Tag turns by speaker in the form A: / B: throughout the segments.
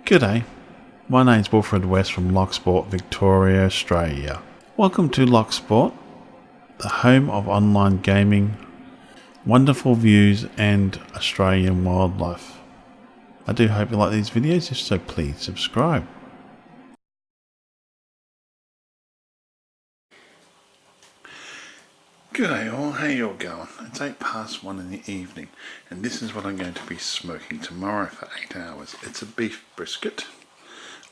A: G'day, my name's Wilfred West from Locksport, Victoria, Australia. Welcome to Locksport, the home of online gaming, wonderful views and Australian wildlife. I do hope you like these videos, if so please subscribe. G'day all, how you all going? It's 1:08 in the evening and this is what I'm going to be smoking tomorrow for 8 hours. It's a beef brisket.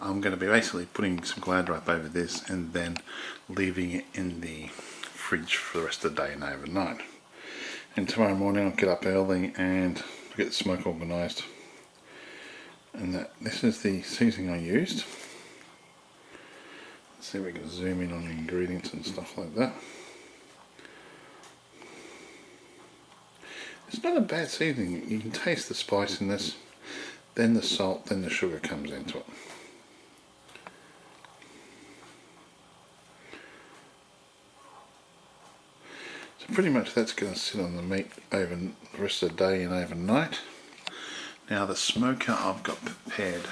A: I'm going to be basically putting some glad wrap over this and then leaving it in the fridge for the rest of the day and overnight. And tomorrow morning I'll get up early and get the smoke organised. And this is the seasoning I used. Let's see if we can zoom in on the ingredients and stuff like that. It's not a bad seasoning. You can taste the spiciness, then the salt, then the sugar comes into it. So pretty much that's going to sit on the meat over the rest of the day and overnight. Now the smoker I've got prepared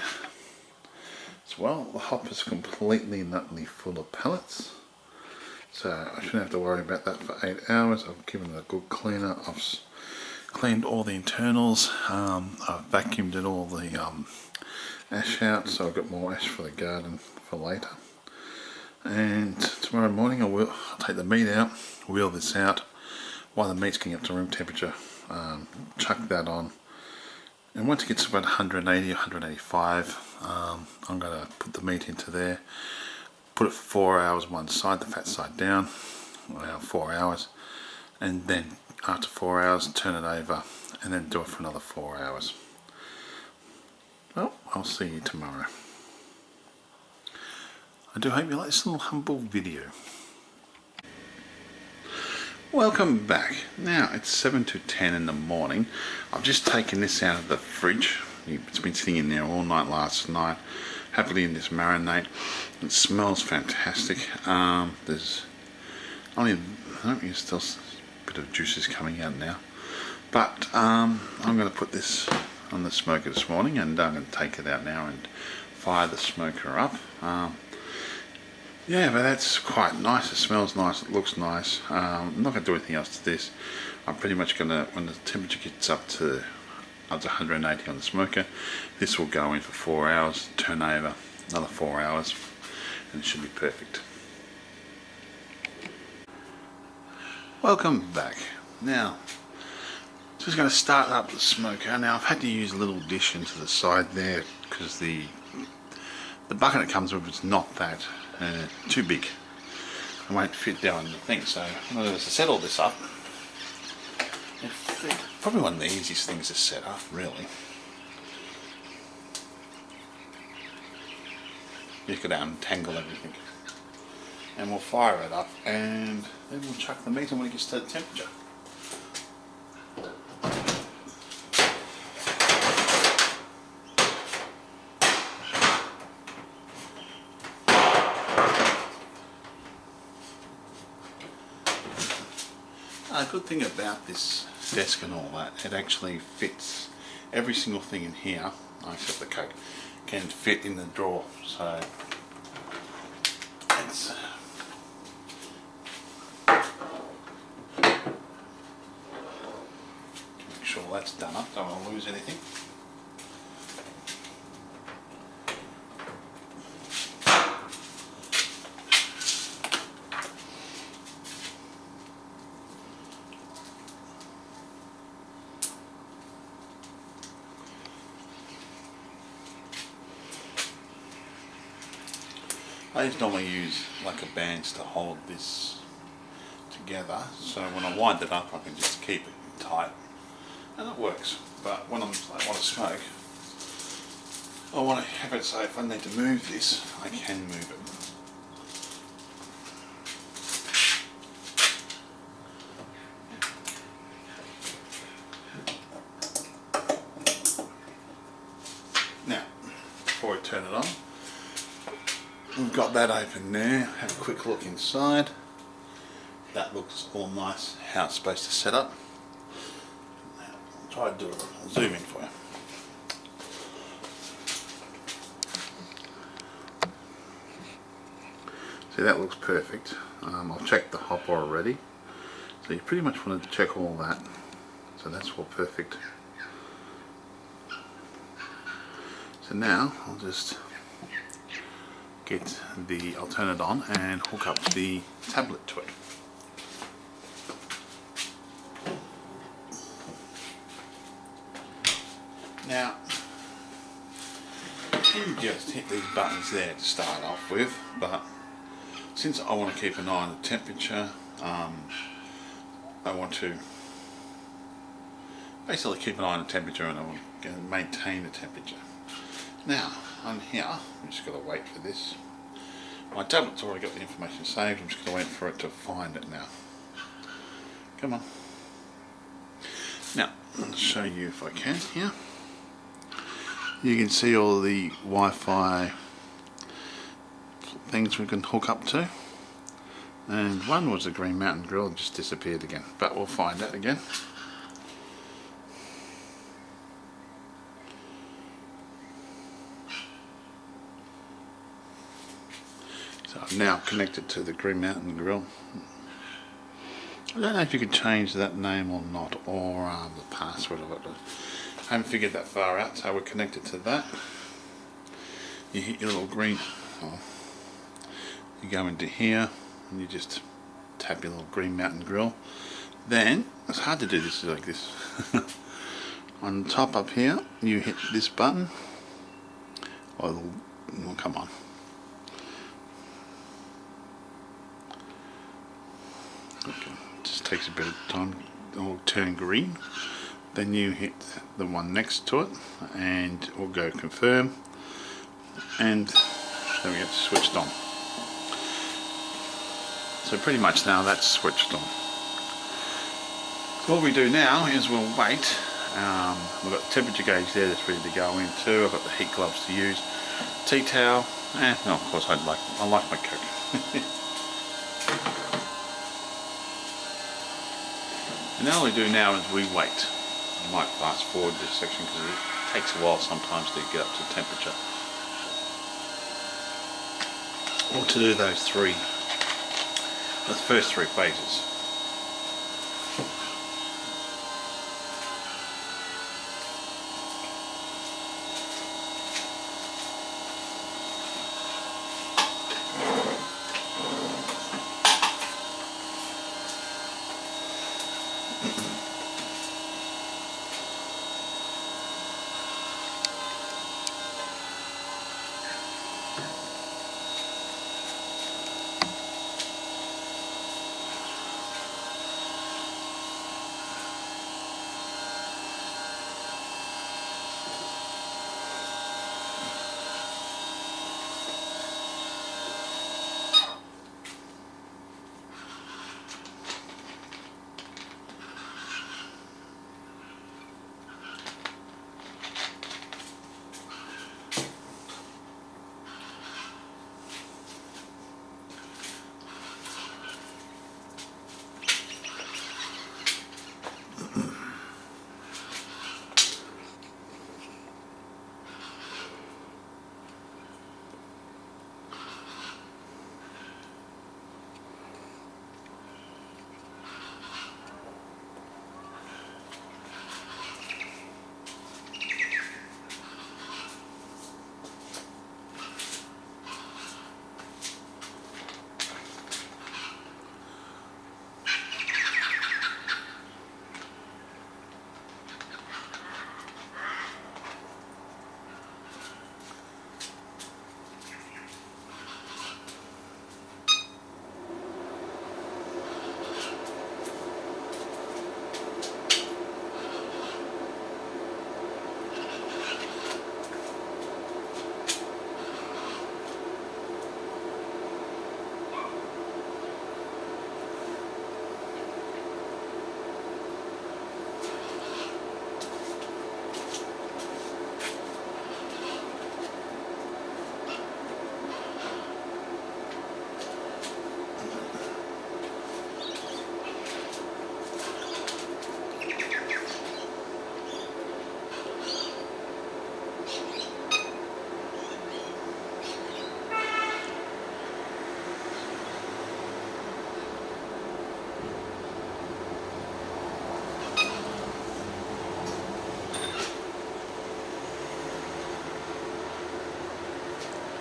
A: as well. The hopper's completely and utterly full of pellets. So I shouldn't have to worry about that for 8 hours. I've given it a good cleaner. I've cleaned all the internals. I've vacuumed all the ash out, so I've got more ash for the garden for later. And tomorrow morning I'll take the meat out, wheel this out while the meat's getting up to room temperature, chuck that on, and once it gets about 180 or 185 I'm going to put the meat into there, put it for 4 hours one side, the fat side down, around 4 hours, and then after 4 hours turn it over and then do it for another 4 hours. Well, I'll see you tomorrow. I do hope you like this little humble video. Welcome back. Now it's 7 to 10 in the morning. I've just taken this out of the fridge. It's been sitting in there all night last night, happily in this marinade. It smells fantastic. There's only, I don't think it's still bit of juices coming out now, but I'm going to put this on the smoker this morning and I'm going to take it out now and fire the smoker up. Yeah, but that's quite nice. It smells nice, it looks nice. I'm not going to do anything else to this. I'm pretty much going to, when the temperature gets up to 180 on the smoker, this will go in for 4 hours, turn over another 4 hours, and it should be perfect. Welcome back. Now, just going to start up the smoker. Now I've had to use a little dish into the side there because the bucket it comes with is not that too big. It won't fit down in the thing. So I'm going to set all this up. It's probably one of the easiest things to set up, really. You could untangle everything. And we'll fire it up and then we'll chuck the meat in when it gets to the temperature. A good thing about this desk and all that, it actually fits every single thing in here, except the coke, can fit in the drawer. So it's sure that's done up, don't want to lose anything. I just normally use like a bands to hold this together, so when I wind it up I can just keep it tight. And it works, but when I want to smoke, I want to have it so if I need to move this, I can move it. Now, before I turn it on, we've got that open there. Have a quick look inside. That looks all nice, how it's supposed to set up. Try to do it. I'll zoom in for you. See, that looks perfect. I've checked the hopper already, so you pretty much want to check all that. So that's all perfect. So now I'll just get the alternate on and hook up the tablet to it. Now, you just hit these buttons there to start off with, but since I want to keep an eye on the temperature, I want to basically keep an eye on the temperature, and I want to maintain the temperature. Now, on here, I'm just going to wait for this. My tablet's already got the information saved, I'm just going to wait for it to find it now. Come on. Now, I'll show you if I can here. You can see all the Wi-Fi things we can hook up to. And one was the Green Mountain Grill, it just disappeared again. But we'll find that again. So I've now connected to the Green Mountain Grill. I don't know if you can change that name or not, or the password of it. I haven't figured that far out, so we're connected to that. You hit your little green, you go into here, and you just tap your little Green Mountain Grill. Then, it's hard to do this like this. On top up here, you hit this button. Oh, come on. Okay. Just takes a bit of time. It'll turn green. Then you hit the one next to it, and it will go confirm. And then we get switched on. So pretty much now that's switched on. So what we do now is we'll wait. We've got the temperature gauge there that's ready to go in too. I've got the heat gloves to use, tea towel, and no, of course I like my Coke. And now all we do now is we wait. I might fast forward this section because it takes a while sometimes to get up to temperature. Or to do those first three phases.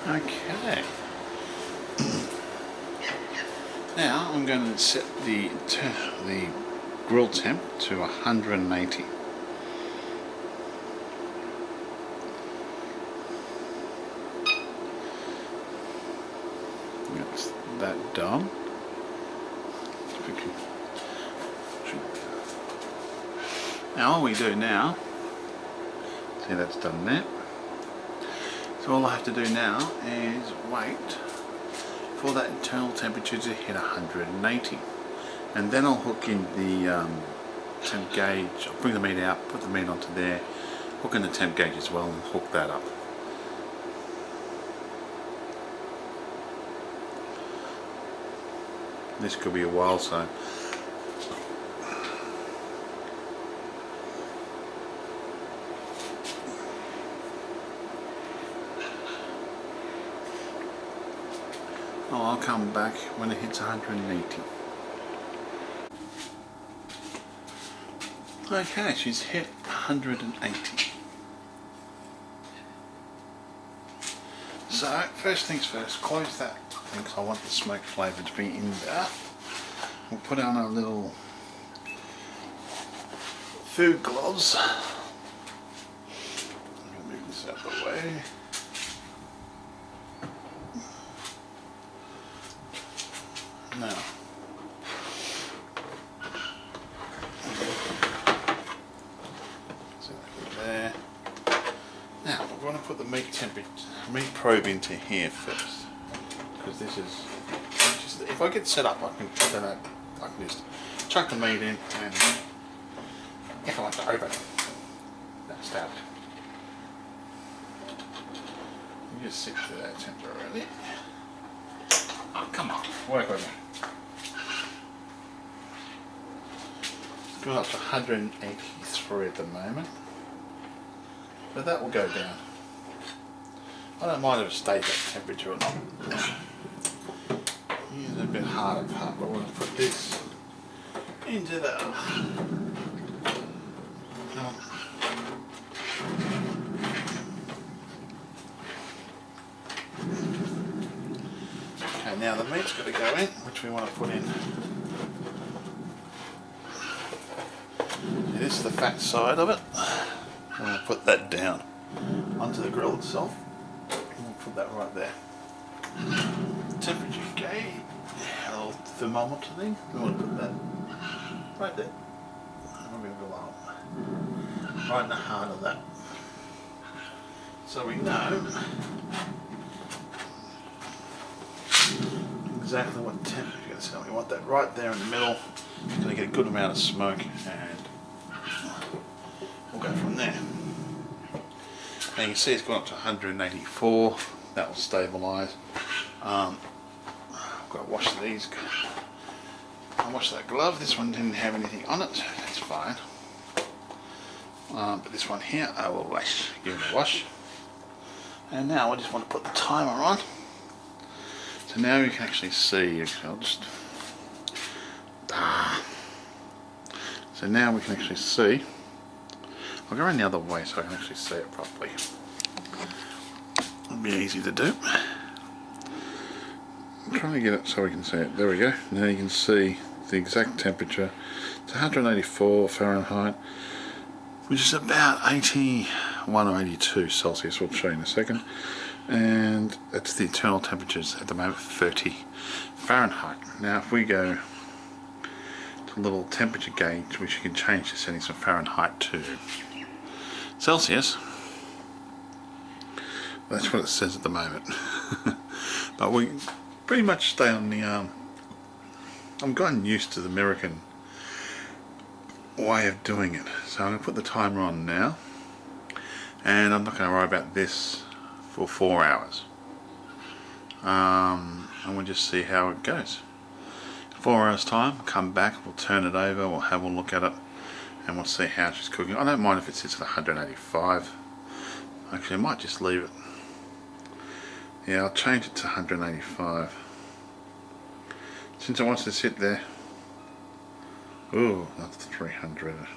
A: Okay. Now I'm going to set the grill temp to 180. That's that done. Now all we do now, see that's done there. So all I have to do now is wait for that internal temperature to hit 180, and then I'll hook in the temp gauge. I'll bring the meat out, put the meat onto there, hook in the temp gauge as well, and hook that up. This could be a while, so I'll come back when it hits 180. Okay, she's hit 180. So first things first, close that thing because I want the smoke flavour to be in there. We'll put on our little food gloves. I'm going to move this out of the way. Now, so there. Now we're going to put the meat probe into here first, because this is just, if I get set up, I can just chuck the meat in, and if I want to open, that's that. You just sit to that temporarily. Oh, come on, work with me. It's going up to 183 at the moment, but that will go down. I don't mind if it stays at temperature or not. It's a bit harder part, but we're going to put this into the okay, now the meat's got to go in, which we want to put in. Now this is the fat side of it. I'm going to put that down onto the grill itself. We'll put that right there. Temperature gauge, a little thermometer thing. We want to put that right there. I'm going to go up right in the heart of that, so we know exactly what temperature. So we want that right there in the middle. It's going to get a good amount of smoke, and we'll go from there. Now you can see it's gone up to 184. That will stabilise. I've got to wash these. I washed that glove. This one didn't have anything on it, so that's fine. But this one here, I will give it a wash. And now I just want to put the timer on. So now you can actually see. I'll just. So now we can actually see. I'll go around the other way so I can actually see it properly. It'll be easy to do. I'm trying to get it so we can see it. There we go. Now you can see the exact temperature. It's 184 Fahrenheit, which is about 81 or 82 Celsius. We'll show you in a second. And that's the internal temperatures at the moment, 30 Fahrenheit. Now if we go to a little temperature gauge, which you can change the settings from Fahrenheit to Celsius, that's what it says at the moment. But we pretty much stay on the I'm gotten used to the American way of doing it. So I'm going to put the timer on now, and I'm not going to worry about this for 4 hours. And we'll just see how it goes. 4 hours time, come back, we'll turn it over, we'll have a look at it, and we'll see how she's cooking. I don't mind if it sits at 185. Actually, I might just leave it. Yeah, I'll change it to 185. Since it wants to sit there. Ooh, that's 300.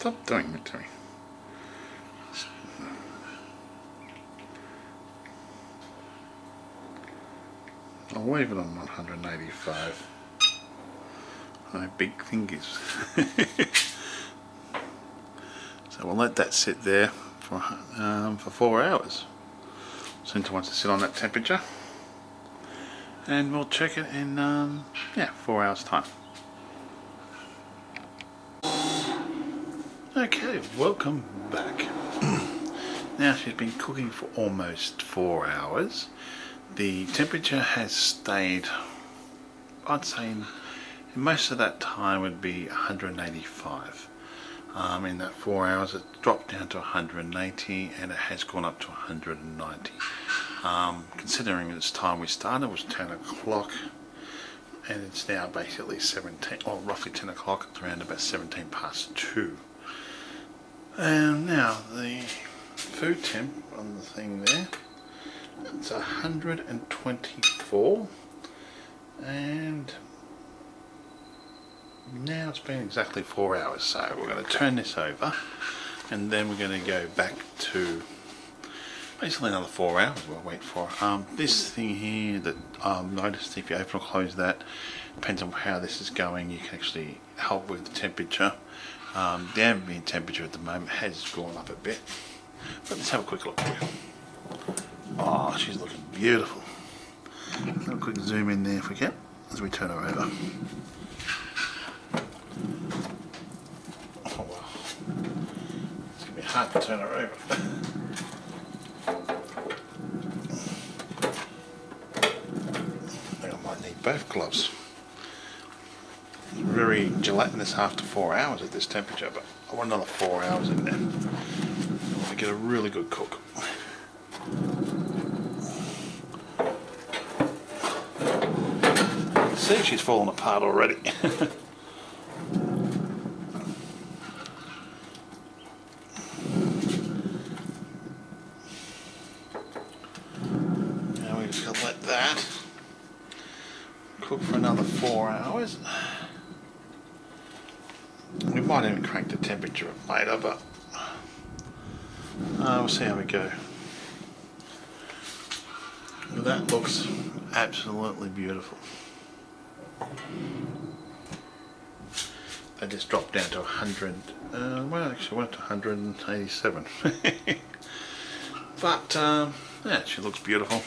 A: Stop doing it to me. I'll leave it on 185. My big fingers. So we'll let that sit there for 4 hours. Since it wants to sit on that temperature, and we'll check it in 4 hours time. Okay, welcome back. Now she's been cooking for almost 4 hours. The temperature has stayed, I'd say in most of that time would be 185. In that 4 hours it dropped down to 180 and it has gone up to 190. Considering it's time we started was 10 o'clock and it's now basically 17, or roughly 10 o'clock, it's around about 17 past 2. And now the food temp on the thing there, it's 124, and now it's been exactly 4 hours, so we're going to turn this over and then we're going to go back to basically another 4 hours we'll wait for. This thing here that noticed, if you open or close that, depends on how this is going, you can actually help with the temperature. The ambient temperature at the moment has gone up a bit, but let's have a quick look here. Oh, she's looking beautiful. Have a quick zoom in there if we can, as we turn her over. Oh wow, it's going to be hard to turn her over. I think I might need both gloves. It's very gelatinous after 4 hours at this temperature, but I want another 4 hours in there. I want to get a really good cook. See, she's fallen apart already. Now we just got to let that cook for another 4 hours. We might even crank the temperature up later, but we'll see how we go. That looks absolutely beautiful. They just dropped down to 100, well actually went to 187. But yeah, she looks beautiful.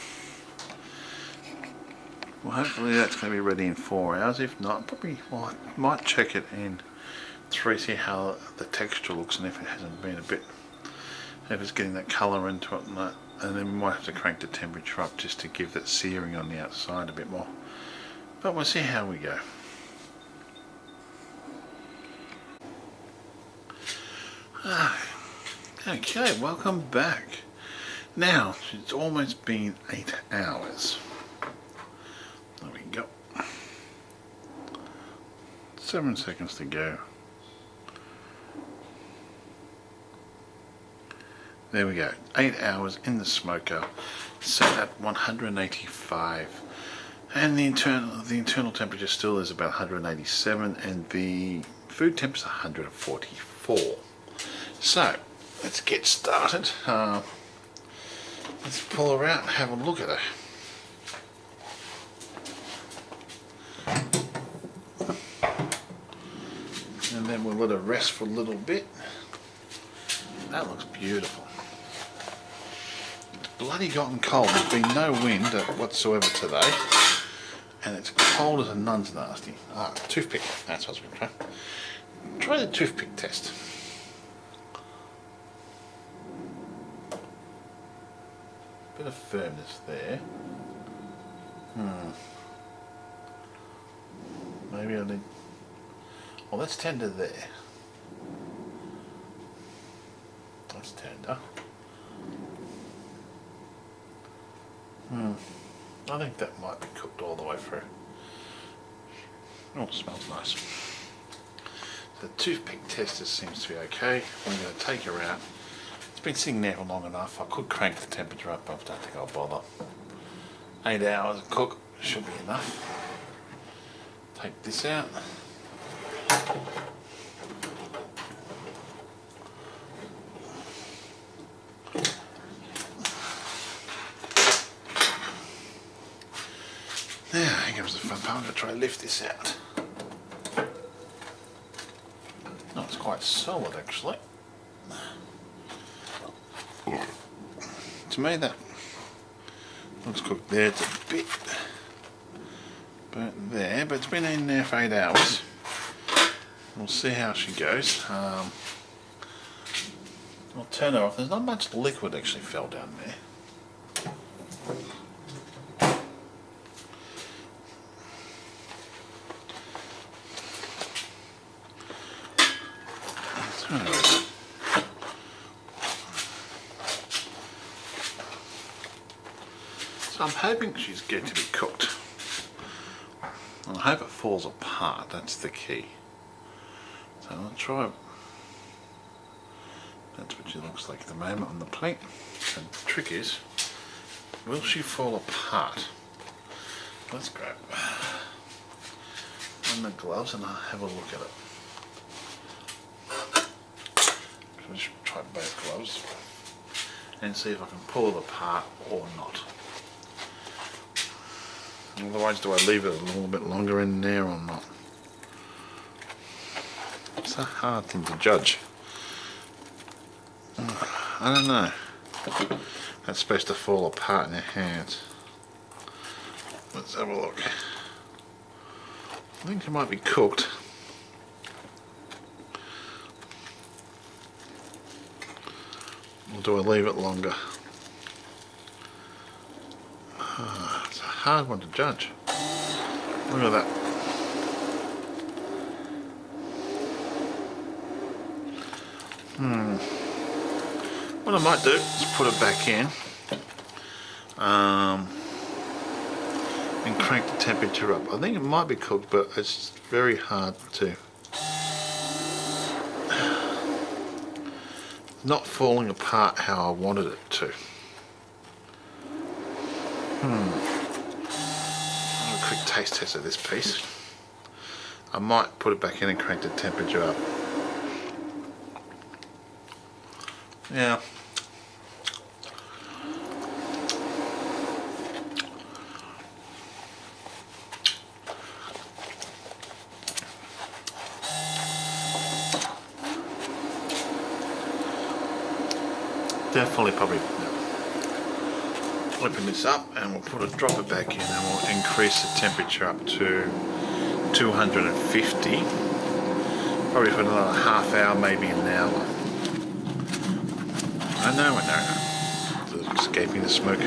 A: Well, hopefully that's going to be ready in 4 hours. If not, probably I might check it in 3, see how the texture looks and if it hasn't been a bit, if it's getting that colour into it and that, and then we might have to crank the temperature up just to give that searing on the outside a bit more. But we'll see how we go. Okay, welcome back. Now, it's almost been 8 hours. There we go. 7 seconds to go. There we go. 8 hours in the smoker, set at 185. And the internal temperature still is about 187, and the food temp is 144. So let's get started. Let's pull her out and have a look at her. And then we'll let her rest for a little bit. That looks beautiful. It's bloody gotten cold. There's been no wind whatsoever today. And it's cold as a nun's nasty. Toothpick. That's what I was going to try. Try the toothpick test. Bit of firmness there. Maybe I need... Well, that's tender there. That's tender. I think that might be cooked all the way through. Oh, it smells nice. The toothpick tester seems to be okay. I'm going to take her out. It's been sitting there for long enough. I could crank the temperature up, but I don't think I'll bother. 8 hours of cook should be enough. Take this out. Now, here comes the fun part. I'm going to try to lift this out. No, it's quite solid actually. To me that looks cooked there. It's a bit burnt there, but it's been in there for 8 hours. We'll see how she goes. I'll turn her off. There's not much liquid actually fell down there. So I'm hoping she's going to be cooked. I hope it falls apart, that's the key. So I'll try. That's what she looks like at the moment on the plate. And the trick is, will she fall apart? Let's grab on the gloves and I'll have a look at it. I'll just try both gloves and see if I can pull it apart or not. Otherwise, do I leave it a little bit longer in there or not? It's a hard thing to judge. I don't know. That's supposed to fall apart in your hands. Let's have a look. I think it might be cooked. Or do I leave it longer? It's a hard one to judge. Look at that. What I might do is put it back in and crank the temperature up. I think it might be cooked, but it's very hard to. Not falling apart how I wanted it to. A quick taste test of this piece. I might put it back in and crank the temperature up. Yeah. Definitely probably open this up and we'll drop it back in and we'll increase the temperature up to 250, probably for another half hour, maybe an hour. I know. It's escaping the smoke.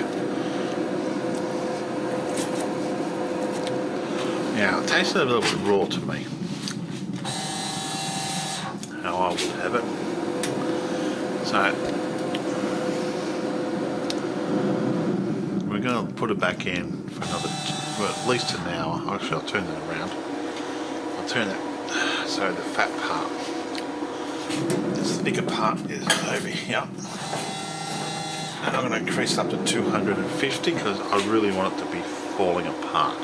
A: Yeah, it tasted a little bit raw to me. How I would have it. So we're going to put it back in for another, well, at least an hour. Actually, I'll turn that around. I'll turn that so the fat part, this thicker part, is over here. And I'm going to increase it up to 250 because I really want it to be falling apart.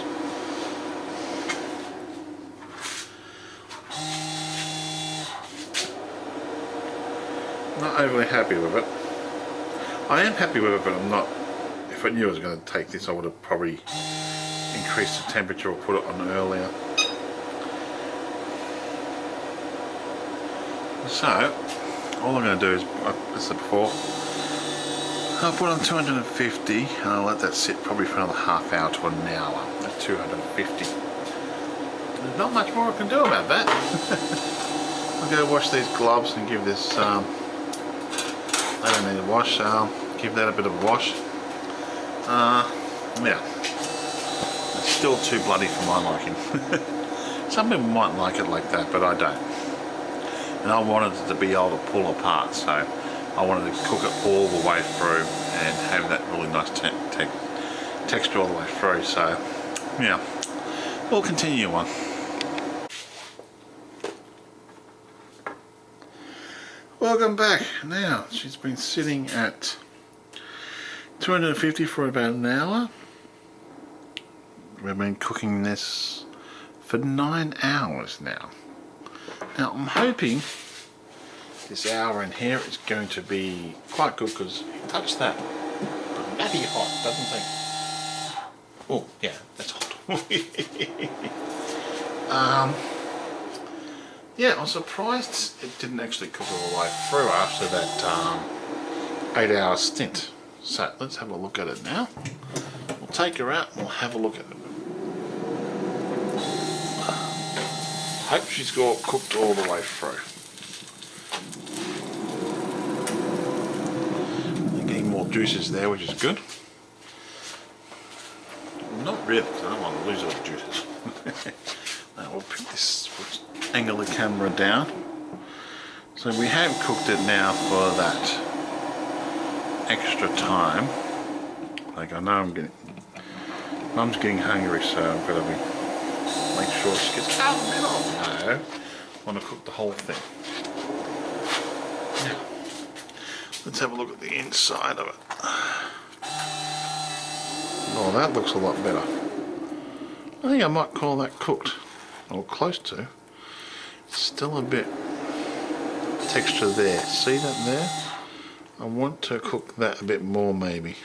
A: Not overly happy with it. I am happy with it, but I'm not. If I knew I was going to take this, I would have probably increased the temperature or put it on earlier. So, all I'm going to do is, like I said before, I'll put on 250 and I'll let that sit probably for another half hour to an hour at 250. There's not much more I can do about that. I'll go wash these gloves and give this, they don't need a wash, give that a bit of a wash. Yeah, it's still too bloody for my liking. Some people might like it like that, but I don't. And I wanted it to be able to pull apart, so I wanted to cook it all the way through and have that really nice texture all the way through. So, yeah, we'll continue on. Welcome back. Now, she's been sitting at 250 for about an hour. We've been cooking this for 9 hours now. Now I'm hoping this hour in here is going to be quite good because touch that. Bloody hot, doesn't it? Oh yeah, that's hot. Yeah, I was surprised it didn't actually cook all the way through after that 8-hour stint. So let's have a look at it now. We'll take her out and we'll have a look at it. Hope she's got cooked all the way through. They're getting more juices there, which is good. Not really, because I don't want to lose all the juices. Now we'll pick this, angle the camera down. So we have cooked it now for that extra time. Like I know Mum's getting hungry, so I've got to make sure she gets out of the middle. No, I want to cook the whole thing. Now, let's have a look at the inside of it. Oh, that looks a lot better. I think I might call that cooked, or close to. Still a bit texture there. See that there? I want to cook that a bit more maybe.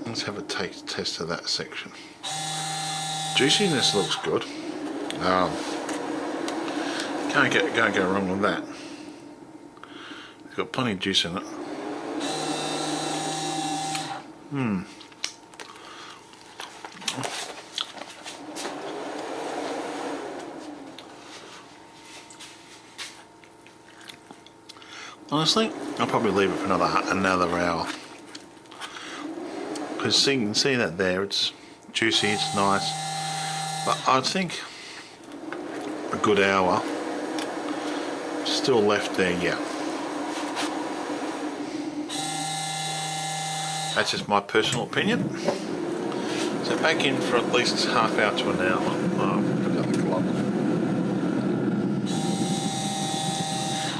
A: Let's have a test of that section. Juiciness looks good. Can't go wrong with that. It's got plenty of juice in it. Honestly, I'll probably leave it for another hour. Because you can see that there, it's juicy, it's nice. But I think a good hour still left there, yeah. That's just my personal opinion. So back in for at least half hour to an hour. Oh, put the other glove.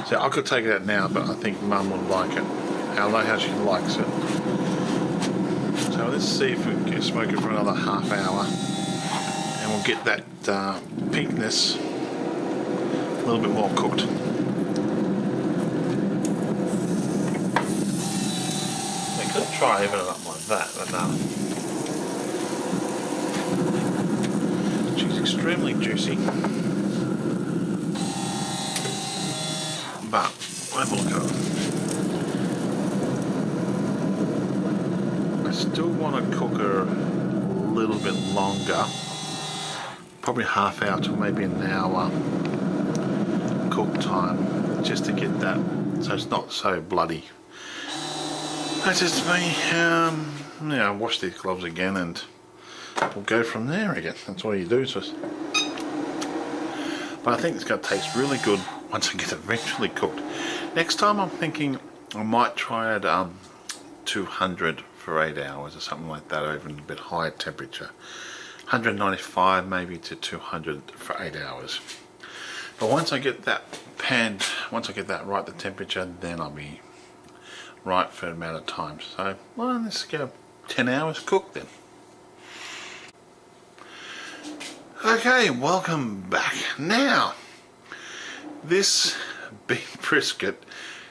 A: So I could take it out now, but I think Mum would like it. I know how she likes it. So let's see if we can smoke it for another half hour, and we'll get that pinkness a little bit more cooked. We could try even it up like that, but no. She's extremely juicy. But we'll have a look at it. I still want to cook her a little bit longer, probably half hour to maybe an hour cook time, just to get that so it's not so bloody. That's just me. Yeah, I'll wash these gloves again and we'll go from there again. That's all you do. But I think it's going to taste really good once I get it eventually cooked. Next time I'm thinking I might try it 200 for 8 hours or something like that, over a bit higher temperature. 195 maybe to 200 for 8 hours. But once I get that right, the temperature, then I'll be right for an amount of time. So, well, let's go 10 hours cooked then. Okay, welcome back. Now, this beef brisket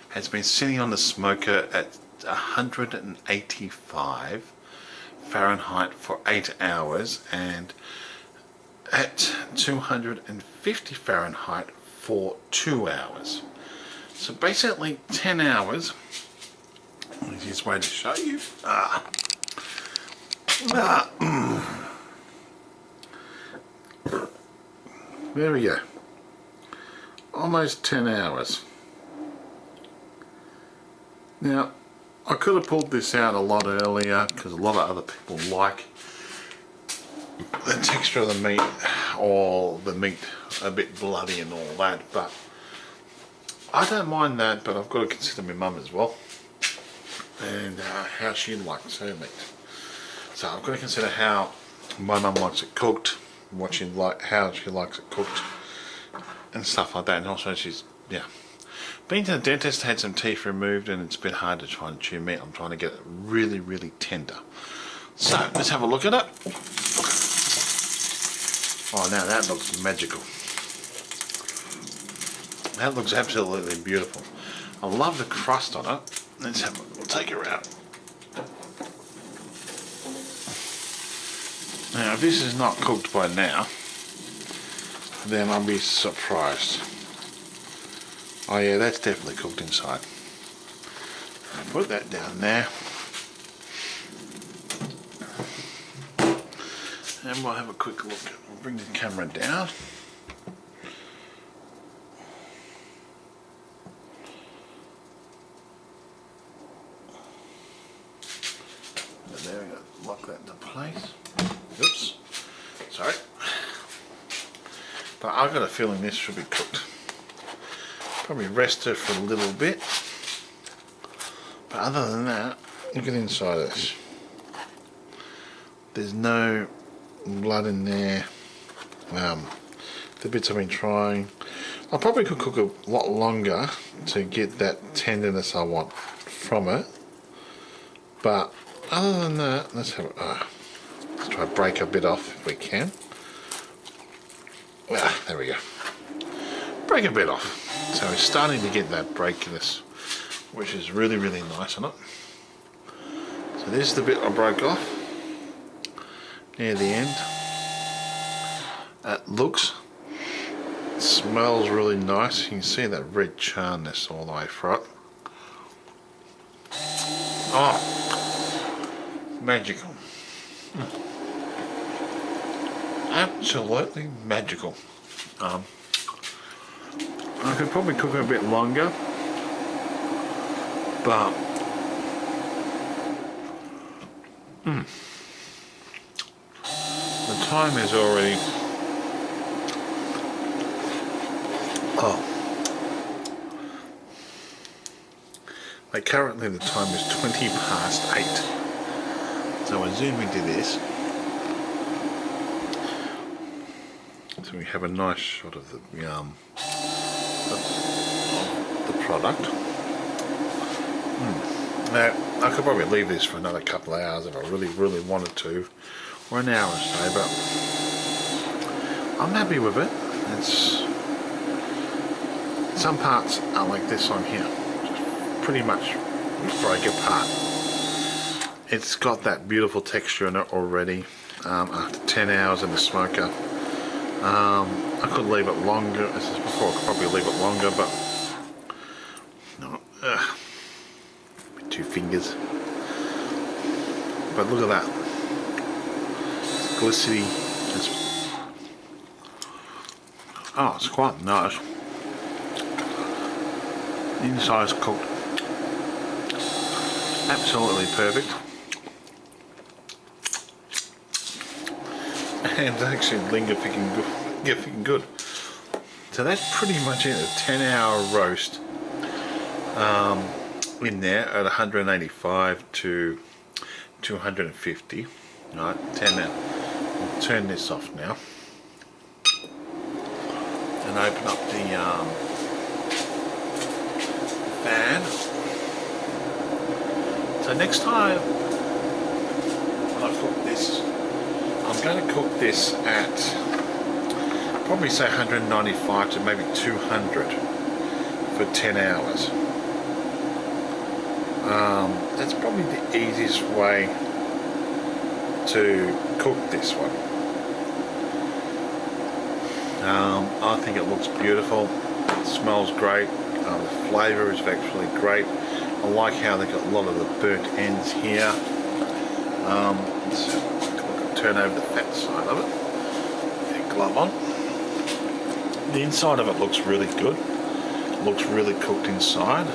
A: has been sitting on the smoker at 185 Fahrenheit for 8 hours and at 250 Fahrenheit for 2 hours. So basically 10 hours. Easiest way to show you. There we go. Almost 10 hours. Now, I could have pulled this out a lot earlier because a lot of other people like the texture of the meat, or the meat a bit bloody and all that, but I don't mind that, but I've got to consider my mum as well and how she likes her meat. So I've got to consider how my mum likes it cooked, how she likes it cooked and stuff like that. And also she's, yeah, been to the dentist, had some teeth removed, and it's a bit hard to try and chew meat. I'm trying to get it really, really tender. So let's have a look at it. Oh, now that looks magical. That looks absolutely beautiful. I love the crust on it. Let's have a, we'll take her out. Now if this is not cooked by now, then I'll be surprised. Oh yeah, that's definitely cooked inside. I'll put that down there. And we'll have a quick look. We'll bring the camera down. And there we go. Lock that into place. Oops. Sorry. But I've got a feeling this should be cooked. Probably rest it for a little bit. But other than that, look at the inside of this. There's no blood in there. The bits I've been trying, I probably could cook a lot longer to get that tenderness I want from it. But other than that, let's have let's try to break a bit off if we can. Well, there we go. Break a bit off. So it's starting to get that breakiness, which is really, really nice on it. So this is the bit I broke off near the end. It smells really nice. You can see that red charness all the way through it. Oh, magical. Absolutely magical. I could probably cook it a bit longer, but the time is already like currently the time is 20 past 8. So I zoom into this. So we have a nice shot of the product. Now I could probably leave this for another couple of hours if I really wanted to, or an hour or so, but I'm happy with it. It's some parts are like this on here, just pretty much break apart. It's got that beautiful texture in it already. After 10 hours in the smoker, I could leave it longer. This is before, I could probably leave it longer, but no, with 2 fingers. But look at that, it's glistening. It's quite nice. The inside is cooked absolutely perfect, and it's actually getting good. So that's pretty much it. A 10-hour roast in there at 185 to 250. Right, 10 hours. We'll turn this off now and open up the fan. So next time when I cook this, I'm going to cook this at probably say 195 to maybe 200 for 10 hours. That's probably the easiest way to cook this one. I think it looks beautiful, it smells great, the flavour is actually great. I like how they got a lot of the burnt ends here. Let's turn over the fat side of it. Get a glove on. The inside of it looks really good. It looks really cooked inside.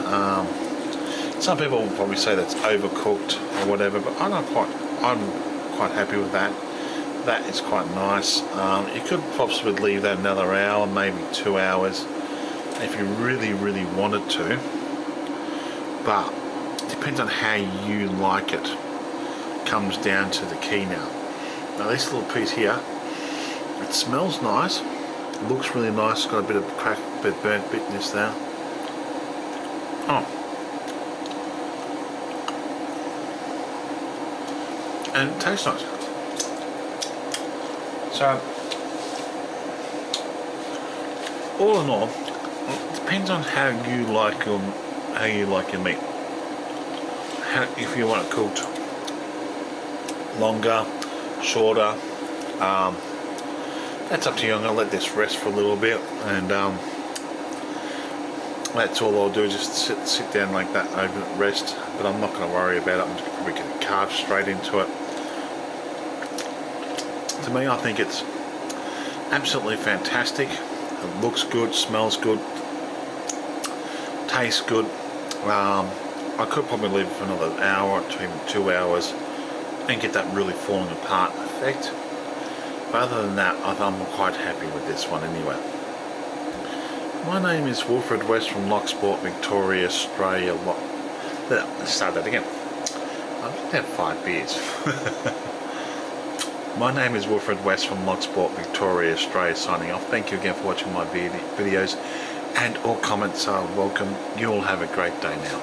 A: Some people will probably say that's overcooked or whatever, but I'm quite happy with that. That is quite nice. You could possibly leave that another hour, maybe 2 hours, if you really wanted to. But it depends on how you like it. Comes down to the key now. Now this little piece here, it smells nice. It looks really nice. It's got a bit of crack, a bit of burnt bitterness there. And it tastes nice. So, all in all, it depends on how you like your meat. If you want it cooked longer, shorter, That's up to you. I'm going to let this rest for a little bit, and that's all I'll do, is just sit down like that, over it, rest. But I'm not going to worry about it. I'm just probably going to carve straight into it. To me, I think it's absolutely fantastic. It looks good, smells good, tastes good. I could probably leave it for another hour to even 2 hours and get that really falling apart effect. But other than that, I'm quite happy with this one anyway. My name is Wilfred West from Locksport, Victoria, Australia. Let's start that again. I've just had 5 beers. My name is Wilfred West from Locksport, Victoria, Australia, signing off. Thank you again for watching my videos, and all comments are welcome. You all have a great day now.